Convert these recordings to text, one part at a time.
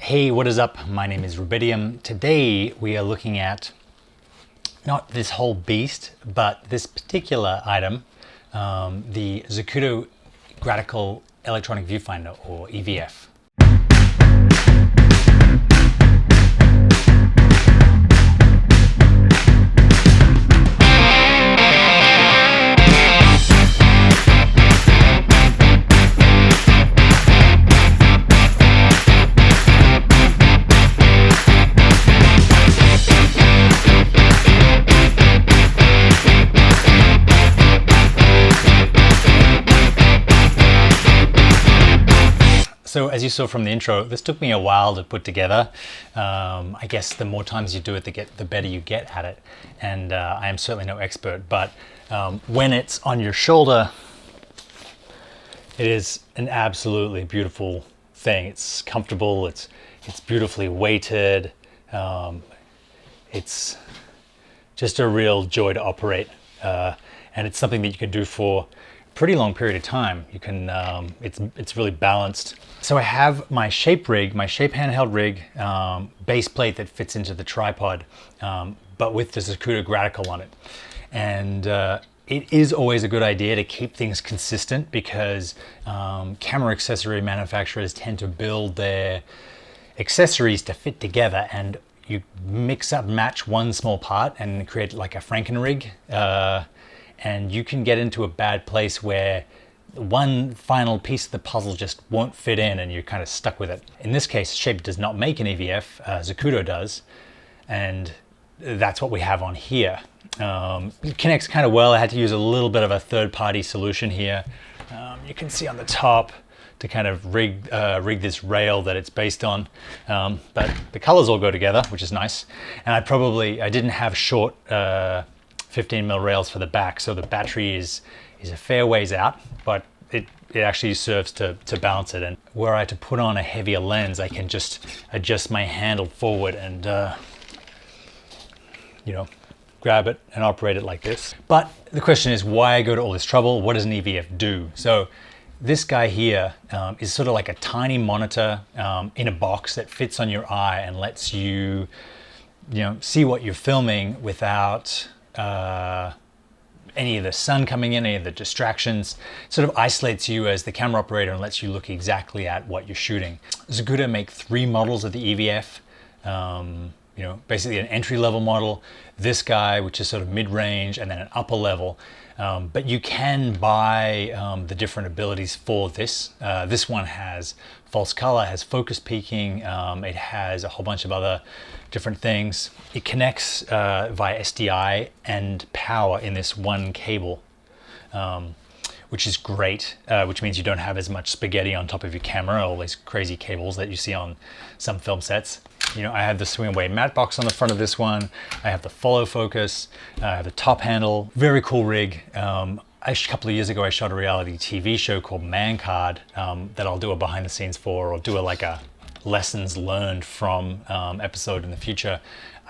Hey, what is up? My name is Rubidium. Today we are looking at not this whole beast, but this particular item, the Zacuto Gradical Electronic Viewfinder, or EVF. So as you saw from the intro, this took me a while to put together. I guess the more times you do it, the better you get at it. And I am certainly no expert, but when it's on your shoulder, it is an absolutely beautiful thing. It's comfortable, it's beautifully weighted. It's just a real joy to operate. And it's something that you can do for pretty long period of time. You can, it's really balanced. So I have my shape handheld rig, base plate that fits into the tripod, but with the Zacuto Gradical on it. And it is always a good idea to keep things consistent because camera accessory manufacturers tend to build their accessories to fit together, and you match one small part and create like a Franken-rig. And you can get into a bad place where one final piece of the puzzle just won't fit in and you're kind of stuck with it. In this case, Shape does not make an EVF, Zacuto does, and that's what we have on here. It connects kind of well. I had to use a little bit of a third-party solution here. You can see on the top to kind of rig this rail that it's based on, but the colors all go together, which is nice. And I didn't have short 15mm rails for the back, so the battery is a fair ways out, but it actually serves to balance it. And were I to put on a heavier lens, I can just adjust my handle forward and grab it and operate it like this. But the question is, why go to all this trouble? What does an EVF do? So this guy here is sort of like a tiny monitor in a box that fits on your eye and lets you see what you're filming without any of the sun coming in, any of the distractions. It sort of isolates you as the camera operator and lets you look exactly at what you're shooting. Zacuto make 3 models of the EVF. Basically an entry-level model, this guy, which is sort of mid-range, and then an upper level. But you can buy the different abilities for this. This one has false color, has focus peaking, it has a whole bunch of other different things. It connects via SDI and power in this one cable, which is great, which means you don't have as much spaghetti on top of your camera, all these crazy cables that you see on some film sets. I have the swing away matte box on the front of this one. I have the follow focus. I have the top handle. Very cool rig. A couple of years ago, I shot a reality TV show called Man Card that I'll do a behind the scenes for, or do a lessons learned from episode in the future.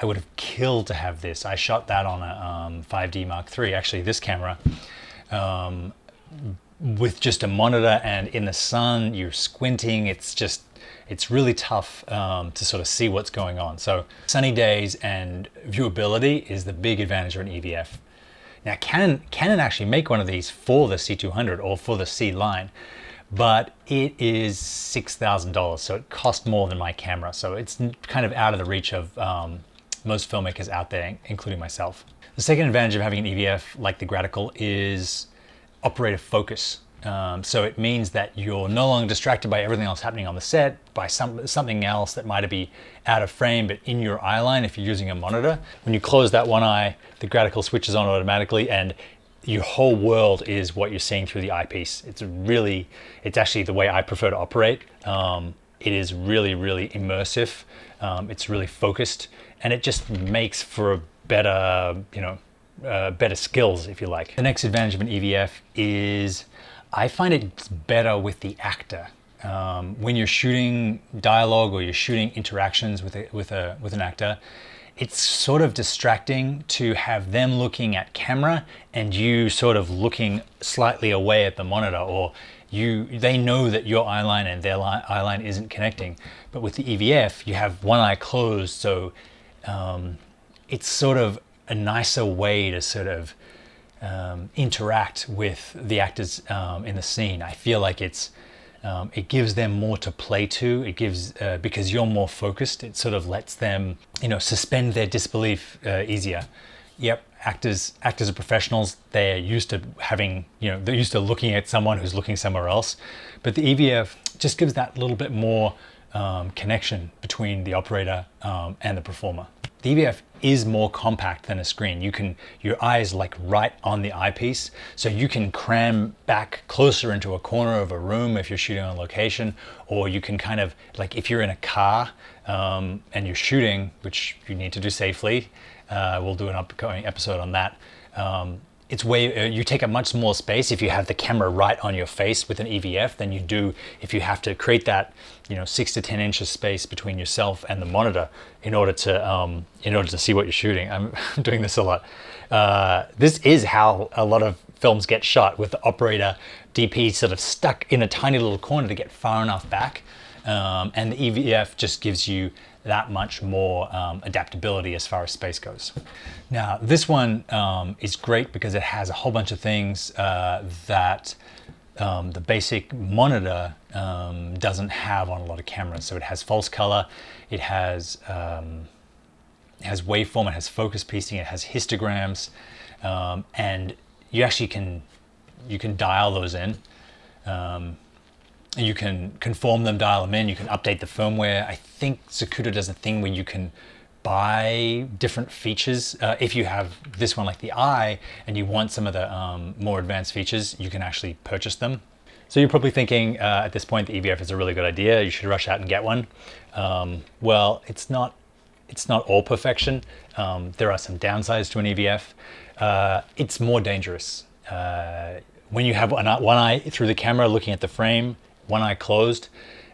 I would have killed to have this. I shot that on a 5D Mark III, actually this camera, with just a monitor, and in the sun, you're squinting. It's really tough to sort of see what's going on. So sunny days and viewability is the big advantage of an EVF. Now Canon actually make one of these for the C200 or for the C line, but it is $6,000, so it cost more than my camera. So it's kind of out of the reach of most filmmakers out there, including myself. The second advantage of having an EVF like the Gradical is operator focus. So it means that you're no longer distracted by everything else happening on the set, by something else that might be out of frame but in your eye line if you're using a monitor. When you close that one eye, the Gradical switches on automatically and your whole world is what you're seeing through the eyepiece. It's actually the way I prefer to operate. It is really, really immersive. It's really focused, and it just makes for a better, better skills, if you like. The next advantage of an EVF is I find it's better with the actor. When you're shooting dialogue or you're shooting interactions with an actor, it's sort of distracting to have them looking at camera and you sort of looking slightly away at the monitor, or they know that your eye line and their eye line isn't connecting. But with the EVF, you have one eye closed, so it's sort of a nicer way to sort of interact with the actors in the scene. I feel like it gives them more to play to. It gives because you're more focused. It sort of lets them, suspend their disbelief easier. Yep, actors are professionals. They're used to having, they're used to looking at someone who's looking somewhere else. But the EVF just gives that little bit more connection between the operator and the performer. The EVF is more compact than a screen. Your eye is like right on the eyepiece, so you can cram back closer into a corner of a room if you're shooting on location, or you can kind of, like if you're in a car and you're shooting, which you need to do safely, we'll do an upcoming episode on that. It's you take a much smaller space if you have the camera right on your face with an EVF than you do if you have to create that 6 to 10 inches space between yourself and the monitor in order to see what you're shooting. I'm doing this a lot. This is how a lot of films get shot, with the operator DP sort of stuck in a tiny little corner to get far enough back, and the EVF just gives you that much more adaptability as far as space goes. Now, this one is great because it has a whole bunch of things that the basic monitor doesn't have on a lot of cameras. So it has false color, it has waveform, it has focus piecing, it has histograms, and you actually can dial those in. You can conform them, dial them in, you can update the firmware. I think Zacuto does a thing where you can buy different features. If you have this one like the eye and you want some of the more advanced features, you can actually purchase them. So you're probably thinking at this point the EVF is a really good idea, you should rush out and get one. Well, it's not all perfection. There are some downsides to an EVF. It's more dangerous. When you have one eye through the camera looking at the frame, one eye closed,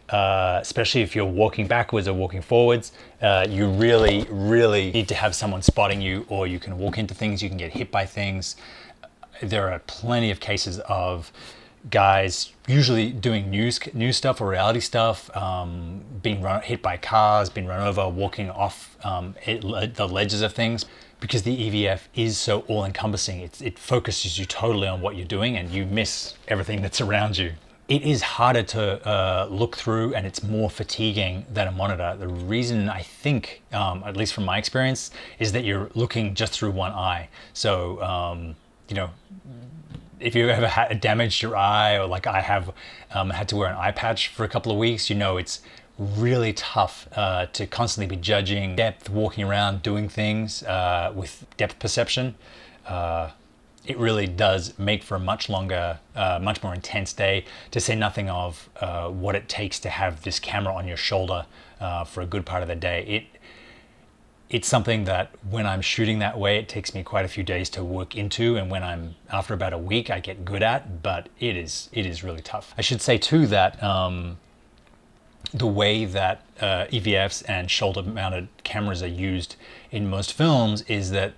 especially if you're walking backwards or walking forwards, you really, really need to have someone spotting you, or you can walk into things, you can get hit by things. There are plenty of cases of guys usually doing news stuff or reality stuff, being hit by cars, being run over, walking off the ledges of things. Because the EVF is so all-encompassing, it focuses you totally on what you're doing and you miss everything that's around you. It is harder to look through, and it's more fatiguing than a monitor. The reason, I think, at least from my experience, is that you're looking just through one eye. So, if you ever damaged your eye, or like I have had to wear an eye patch for a couple of weeks, it's really tough to constantly be judging depth, walking around, doing things with depth perception. It really does make for a much longer, much more intense day, to say nothing of what it takes to have this camera on your shoulder for a good part of the day. It's something that when I'm shooting that way, it takes me quite a few days to work into, and when after about a week, I get good at, but it is really tough. I should say too that the way that EVFs and shoulder-mounted cameras are used in most films is that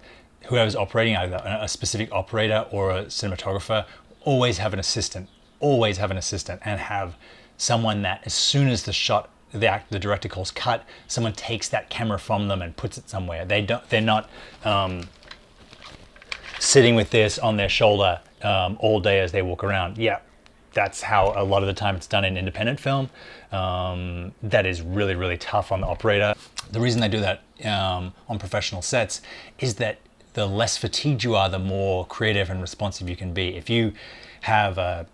whoever's operating, either a specific operator or a cinematographer, always have an assistant, and have someone that as soon as the shot, the director calls cut, someone takes that camera from them and puts it somewhere. They're not sitting with this on their shoulder all day as they walk around. Yeah, that's how a lot of the time it's done in independent film. That is really, really tough on the operator. The reason they do that on professional sets is that the less fatigued you are, the more creative and responsive you can be. If you have a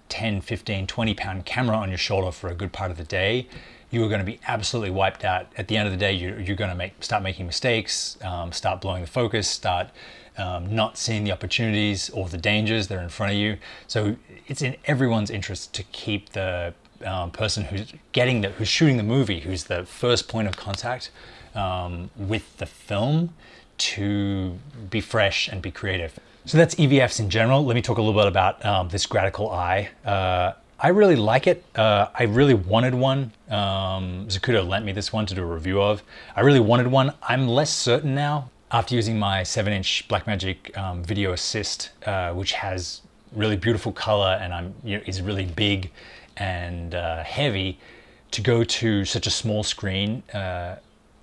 10, 15, 20 pound camera on your shoulder for a good part of the day, you are going to be absolutely wiped out. At the end of the day, you're going to start making mistakes, start blowing the focus, start not seeing the opportunities or the dangers that are in front of you. So it's in everyone's interest to keep the person who's shooting the movie, who's the first point of contact with the film, to be fresh and be creative. So that's EVFs in general. Let me talk a little bit about this Gradical eye. I really like it. I really wanted one. Zacuto lent me this one to do a review of. I really wanted one. I'm less certain now after using my 7-inch Blackmagic Video Assist, which has really beautiful color and is really big and heavy, to go to such a small screen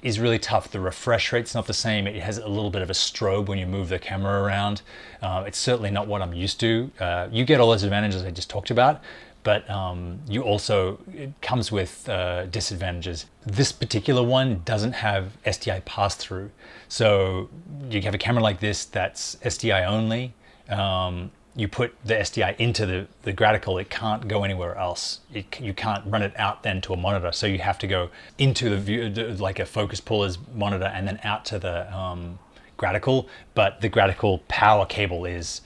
is really tough. The refresh rate's not the same. It has a little bit of a strobe when you move the camera around. It's certainly not what I'm used to. You get all those advantages I just talked about, but it comes with disadvantages. This particular one doesn't have SDI pass-through. So you have a camera like this that's SDI only. You put the SDI into the graticle, it can't go anywhere else. You can't run it out then to a monitor. So you have to go into the view, like a focus puller's monitor, and then out to the graticle. But the graticle power cable is,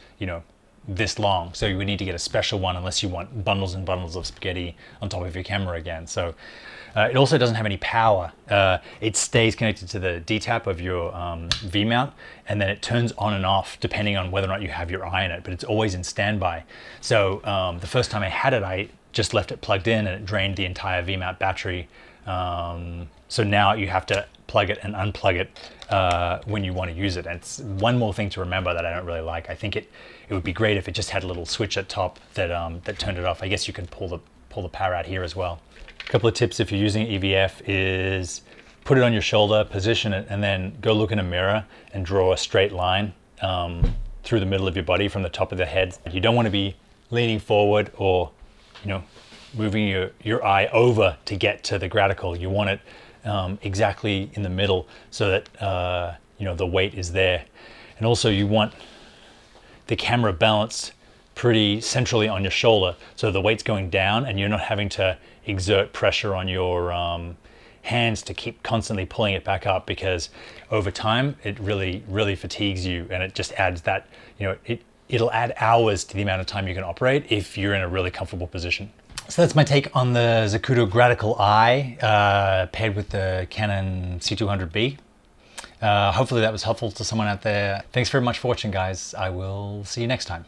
this long. So you would need to get a special one unless you want bundles and bundles of spaghetti on top of your camera again. So it also doesn't have any power. It stays connected to the D-tap of your V-mount, and then it turns on and off depending on whether or not you have your eye in it, but it's always in standby. So the first time I had it, I just left it plugged in and it drained the entire V-mount battery. So now you have to plug it and unplug it when you want to use it. And it's one more thing to remember that I don't really like. I think it would be great if it just had a little switch at top that that turned it off. I guess you can pull the power out here as well. A couple of tips if you're using EVF is put it on your shoulder, position it, and then go look in a mirror and draw a straight line through the middle of your body from the top of the head. You don't want to be leaning forward or moving your eye over to get to the graticle. You want it exactly in the middle so that the weight is there. And also you want the camera balanced pretty centrally on your shoulder, so the weight's going down and you're not having to exert pressure on your hands to keep constantly pulling it back up, because over time it really fatigues you, and it just adds that, it'll add hours to the amount of time you can operate if you're in a really comfortable position. So that's my take on the Zacuto Graticle Eye paired with the Canon C200B. Hopefully that was helpful to someone out there. Thanks very much for watching, guys. I will see you next time.